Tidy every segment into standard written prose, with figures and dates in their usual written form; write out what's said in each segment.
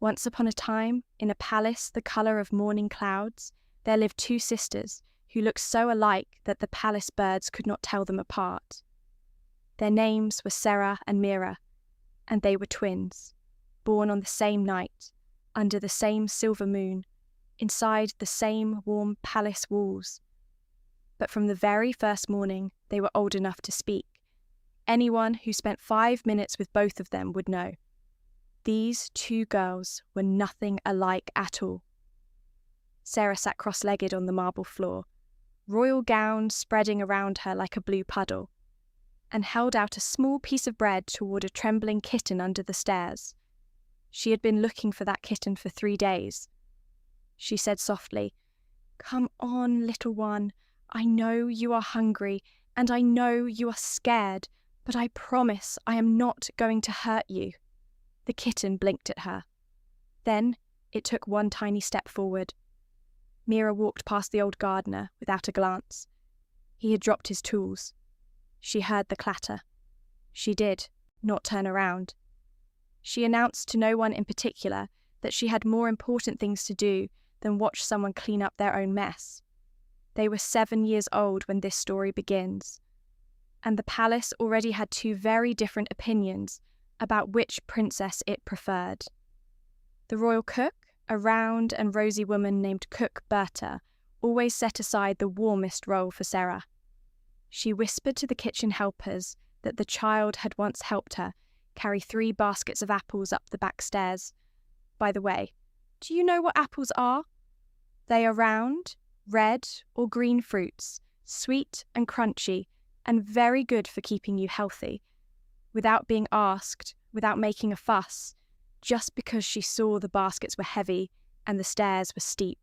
Once upon a time, in a palace the colour of morning clouds, there lived two sisters who looked so alike that the palace birds could not tell them apart. Their names were Sera and Mira, and they were twins, born on the same night, under the same silver moon, inside the same warm palace walls. But from the very first morning they were old enough to speak. Anyone who spent 5 minutes with both of them would know. These two girls were nothing alike at all. Sera sat cross-legged on the marble floor, royal gown spreading around her like a blue puddle, and held out a small piece of bread toward a trembling kitten under the stairs. She had been looking for that kitten for 3 days. She said softly, "Come on, little one. I know you are hungry, and I know you are scared, but I promise I am not going to hurt you." The kitten blinked at her. Then it took one tiny step forward. Mira walked past the old gardener without a glance. He had dropped his tools. She heard the clatter. She did not turn around. She announced to no one in particular that she had more important things to do than watch someone clean up their own mess. They were 7 years old when this story begins, and the palace already had two very different opinions about which princess it preferred. The royal cook, a round and rosy woman named Cook Berta, always set aside the warmest role for Sera. She whispered to the kitchen helpers that the child had once helped her carry 3 baskets of apples up the back stairs. By the way, do you know what apples are? They are round, red or green fruits, sweet and crunchy, and very good for keeping you healthy. Without being asked, without making a fuss, just because she saw the baskets were heavy and the stairs were steep.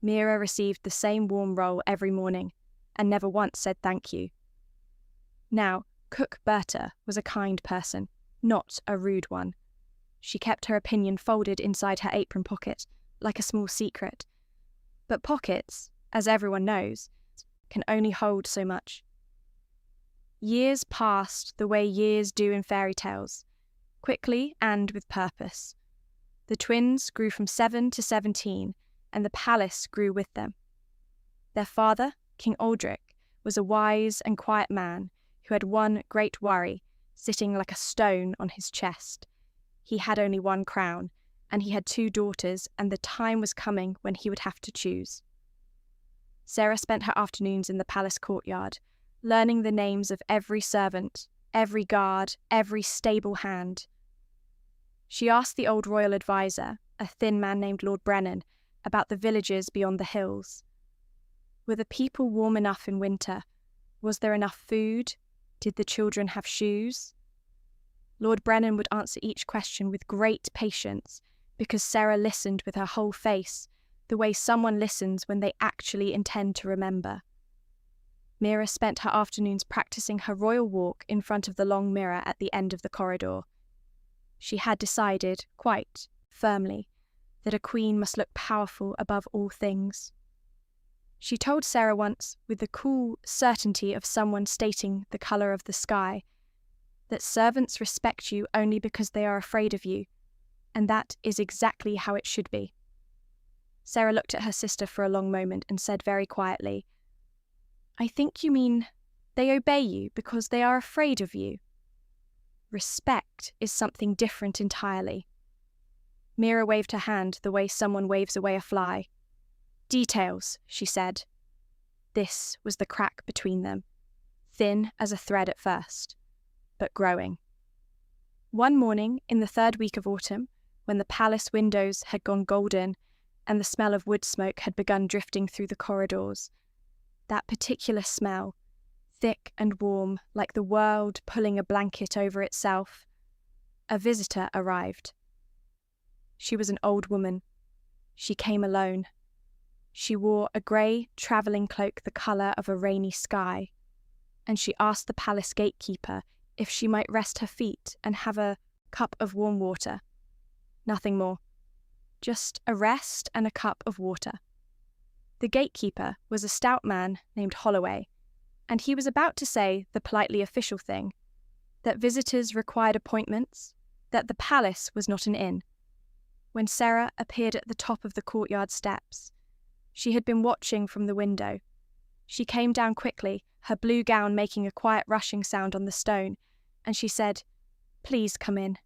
Mira received the same warm roll every morning, and never once said thank you. Now, Cook Berta was a kind person, not a rude one. She kept her opinion folded inside her apron pocket, like a small secret. But pockets, as everyone knows, can only hold so much. Years passed the way years do in fairy tales, quickly and with purpose. The twins grew from 7 to 17, and the palace grew with them. Their father, King Aldrich, was a wise and quiet man who had one great worry sitting like a stone on his chest. He had only one crown, and he had 2 daughters, and the time was coming when he would have to choose. Sera spent her afternoons in the palace courtyard, learning the names of every servant, every guard, every stable hand. She asked the old royal advisor, a thin man named Lord Brennan, about the villages beyond the hills. Were the people warm enough in winter? Was there enough food? Did the children have shoes? Lord Brennan would answer each question with great patience, because Sera listened with her whole face, the way someone listens when they actually intend to remember. Mira spent her afternoons practicing her royal walk in front of the long mirror at the end of the corridor. She had decided, quite firmly, that a queen must look powerful above all things. She told Sera once, with the cool certainty of someone stating the colour of the sky, that servants respect you only because they are afraid of you, and that is exactly how it should be. Sera looked at her sister for a long moment and said very quietly, "I think you mean they obey you because they are afraid of you. Respect is something different entirely." Mira waved her hand the way someone waves away a fly. "Details," she said. This was the crack between them, thin as a thread at first, but growing. One morning in the 3rd week of autumn, when the palace windows had gone golden and the smell of wood smoke had begun drifting through the corridors, that particular smell, thick and warm like the world pulling a blanket over itself, a visitor arrived. She was an old woman. She came alone. She wore a grey travelling cloak the colour of a rainy sky, and she asked the palace gatekeeper if she might rest her feet and have a cup of warm water. Nothing more. Just a rest and a cup of water. The gatekeeper was a stout man named Holloway, and he was about to say the politely official thing, that visitors required appointments, that the palace was not an inn. when Sera appeared at the top of the courtyard steps. She had been watching from the window. She came down quickly, her blue gown making a quiet rushing sound on the stone, and she said, "Please come in.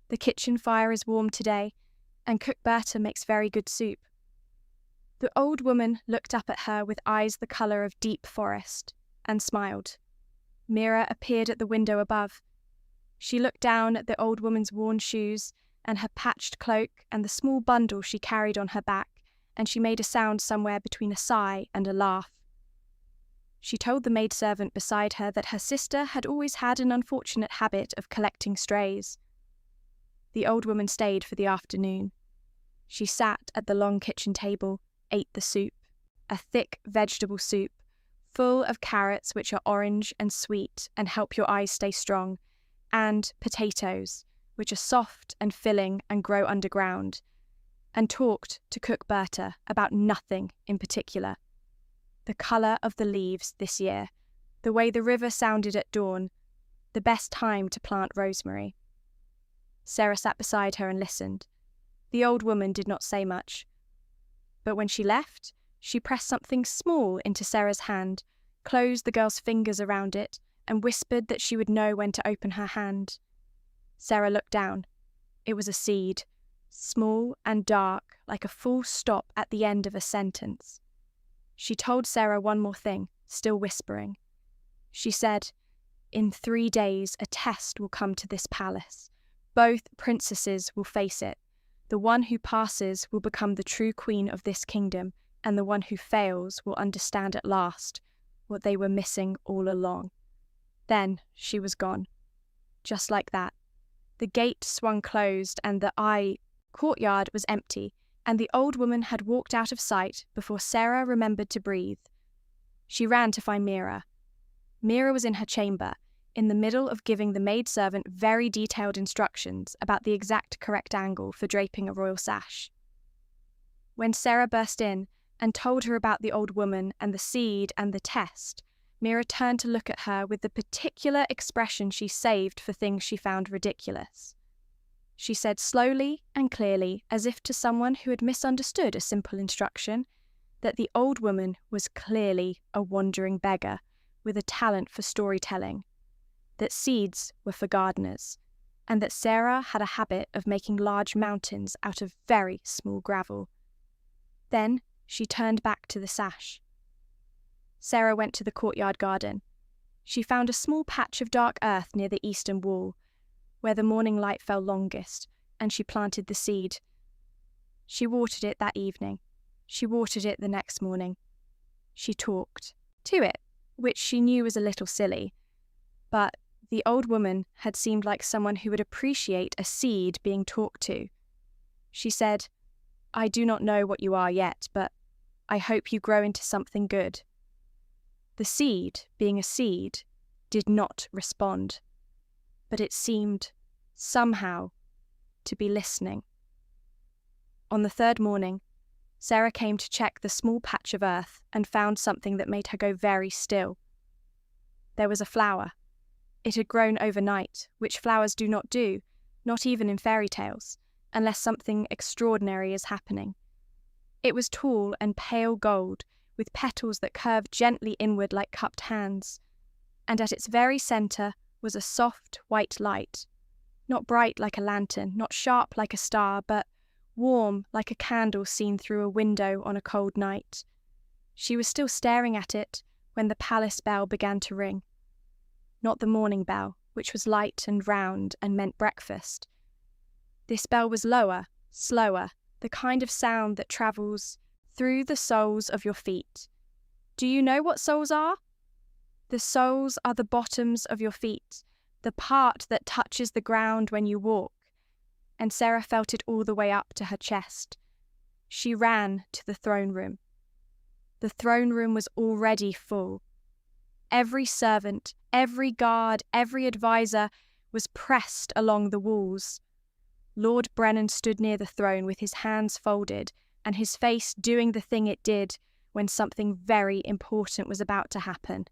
The kitchen fire is warm today, and Cook Berta makes very good soup." The old woman looked up at her with eyes the colour of deep forest, and smiled. Mira appeared at the window above. She looked down at the old woman's worn shoes and her patched cloak and the small bundle she carried on her back, and she made a sound somewhere between a sigh and a laugh. She told the maidservant beside her that her sister had always had an unfortunate habit of collecting strays. The old woman stayed for the afternoon. She sat at the long kitchen table, ate the soup, a thick vegetable soup, full of carrots which are orange and sweet and help your eyes stay strong, and potatoes, which are soft and filling and grow underground, and talked to Cook Berta about nothing in particular. The colour of the leaves this year, the way the river sounded at dawn, the best time to plant rosemary. Sera sat beside her and listened. The old woman did not say much. But when she left, she pressed something small into Sera's hand, closed the girl's fingers around it, and whispered that she would know when to open her hand. Sera looked down. It was a seed, small and dark, like a full stop at the end of a sentence. She told Sera one more thing, still whispering. She said, "In 3 days a test will come to this palace. Both princesses will face it. The one who passes will become the true queen of this kingdom, and the one who fails will understand at last what they were missing all along." Then she was gone. Just like that. The gate swung closed and the courtyard was empty, and the old woman had walked out of sight before Sera remembered to breathe. She ran to find Mira. Mira was in her chamber, in the middle of giving the maidservant very detailed instructions about the exact correct angle for draping a royal sash. When Sera burst in and told her about the old woman and the seed and the test, Mira turned to look at her with the particular expression she saved for things she found ridiculous. She said slowly and clearly, as if to someone who had misunderstood a simple instruction, that the old woman was clearly a wandering beggar with a talent for storytelling, that seeds were for gardeners, and that Sera had a habit of making large mountains out of very small gravel. Then she turned back to the sash. Sera went to the courtyard garden. She found a small patch of dark earth near the eastern wall, where the morning light fell longest, and she planted the seed. She watered it that evening. She watered it the next morning. She talked to it, which she knew was a little silly, but the old woman had seemed like someone who would appreciate a seed being talked to. She said, "I do not know what you are yet, but I hope you grow into something good." The seed, being a seed, did not respond, but it seemed, somehow, to be listening. On the third morning, Sera came to check the small patch of earth and found something that made her go very still. There was a flower. It had grown overnight, which flowers do not do, not even in fairy tales, unless something extraordinary is happening. It was tall and pale gold, with petals that curved gently inward like cupped hands, and at its very centre was a soft white light, not bright like a lantern, not sharp like a star, but warm like a candle seen through a window on a cold night. She was still staring at it when the palace bell began to ring. Not the morning bell, which was light and round and meant breakfast. This bell was lower, slower, the kind of sound that travels through the soles of your feet. Do you know what soles are? The soles are the bottoms of your feet, the part that touches the ground when you walk, and Sera felt it all the way up to her chest. She ran to the throne room. The throne room was already full. Every servant, every guard, every advisor was pressed along the walls. Lord Brennan stood near the throne with his hands folded and his face doing the thing it did when something very important was about to happen.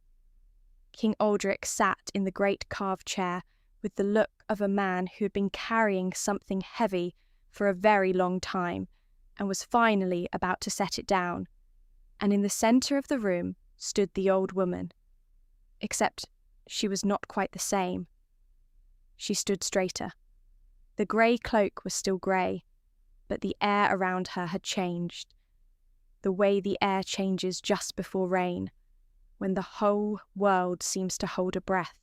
King Aldrich sat in the great carved chair with the look of a man who had been carrying something heavy for a very long time and was finally about to set it down. And in the centre of the room stood the old woman. Except she was not quite the same. She stood straighter. The grey cloak was still grey, but the air around her had changed. The way the air changes just before rain, when the whole world seems to hold a breath.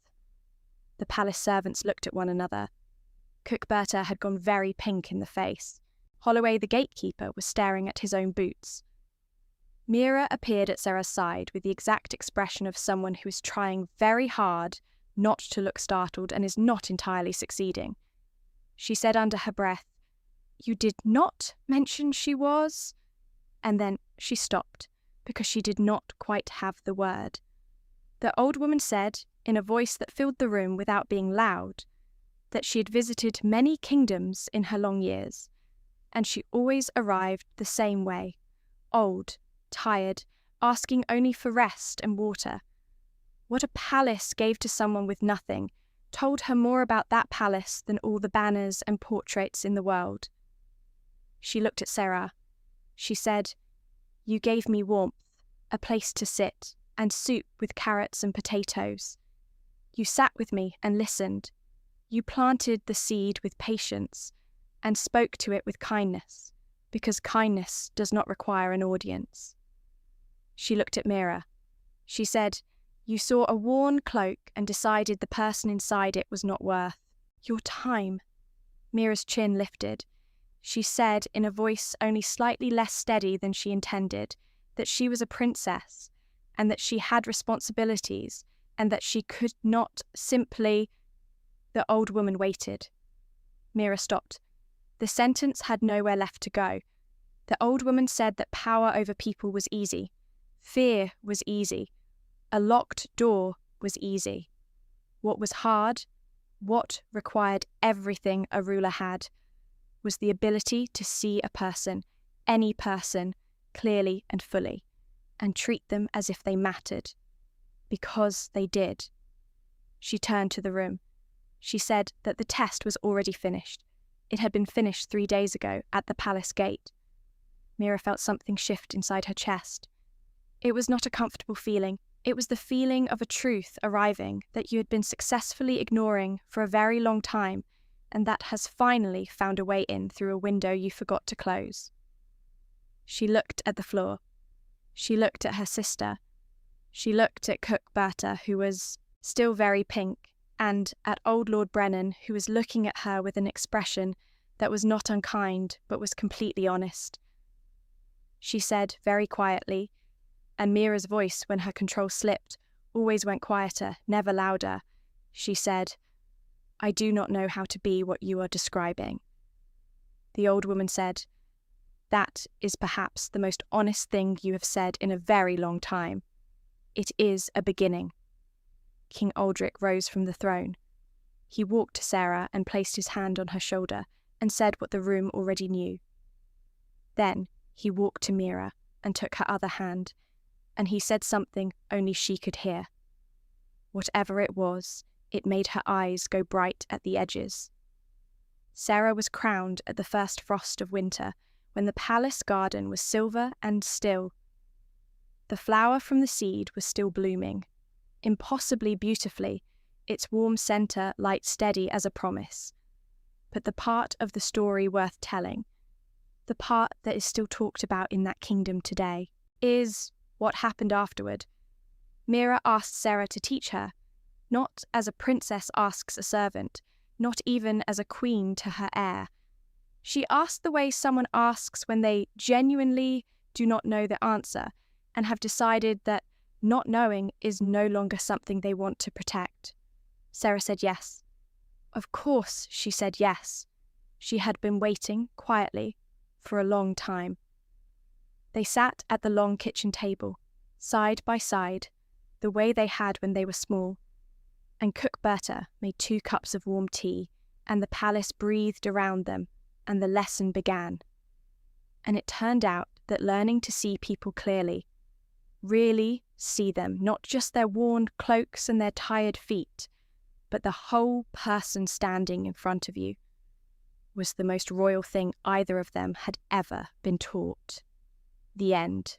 The palace servants looked at one another. Cook Berta had gone very pink in the face. Holloway the gatekeeper was staring at his own boots. Mira appeared at Sera's side with the exact expression of someone who is trying very hard not to look startled and is not entirely succeeding. She said under her breath, "You did not mention she was?" And then she stopped, because she did not quite have the word. The old woman said, in a voice that filled the room without being loud, that she had visited many kingdoms in her long years, and she always arrived the same way, old, tired, asking only for rest and water. What a palace gave to someone with nothing told her more about that palace than all the banners and portraits in the world. She looked at Sera. She said, "You gave me warmth, a place to sit, and soup with carrots and potatoes. You sat with me and listened. You planted the seed with patience and spoke to it with kindness, because kindness does not require an audience." She looked at Mira. She said, "You saw a worn cloak and decided the person inside it was not worth your time." Mira's chin lifted. She said, in a voice only slightly less steady than she intended, that she was a princess, and that she had responsibilities, and that she could not simply... The old woman waited. Mira stopped. The sentence had nowhere left to go. The old woman said that power over people was easy. Fear was easy. A locked door was easy. What was hard, what required everything a ruler had, was the ability to see a person, any person, clearly and fully, and treat them as if they mattered. Because they did. She turned to the room. She said that the test was already finished. It had been finished 3 days ago at the palace gate. Mira felt something shift inside her chest. It was not a comfortable feeling. It was the feeling of a truth arriving that you had been successfully ignoring for a very long time, and that has finally found a way in through a window you forgot to close. She looked at the floor. She looked at her sister. She looked at Cook Berta, who was still very pink, and at old Lord Brennan, who was looking at her with an expression that was not unkind but was completely honest. She said very quietly, and Mira's voice, when her control slipped, always went quieter, never louder. She said, "I do not know how to be what you are describing." The old woman said, "That is perhaps the most honest thing you have said in a very long time. It is a beginning." King Aldrich rose from the throne. He walked to Sera and placed his hand on her shoulder and said what the room already knew. Then he walked to Mira and took her other hand, and he said something only she could hear. Whatever it was, it made her eyes go bright at the edges. Sera was crowned at the first frost of winter, when the palace garden was silver and still. The flower from the seed was still blooming, impossibly beautifully, its warm centre light steady as a promise. But the part of the story worth telling, the part that is still talked about in that kingdom today, is what happened afterward. Mira asked Sera to teach her, not as a princess asks a servant, not even as a queen to her heir. She asked the way someone asks when they genuinely do not know the answer and have decided that not knowing is no longer something they want to protect. Sera said yes. Of course she said yes. She had been waiting quietly for a long time. They sat at the long kitchen table, side by side, the way they had when they were small, and Cook Berta made 2 cups of warm tea, and the palace breathed around them, and the lesson began. And it turned out that learning to see people clearly, really see them, not just their worn cloaks and their tired feet, but the whole person standing in front of you. was the most royal thing either of them had ever been taught. The end.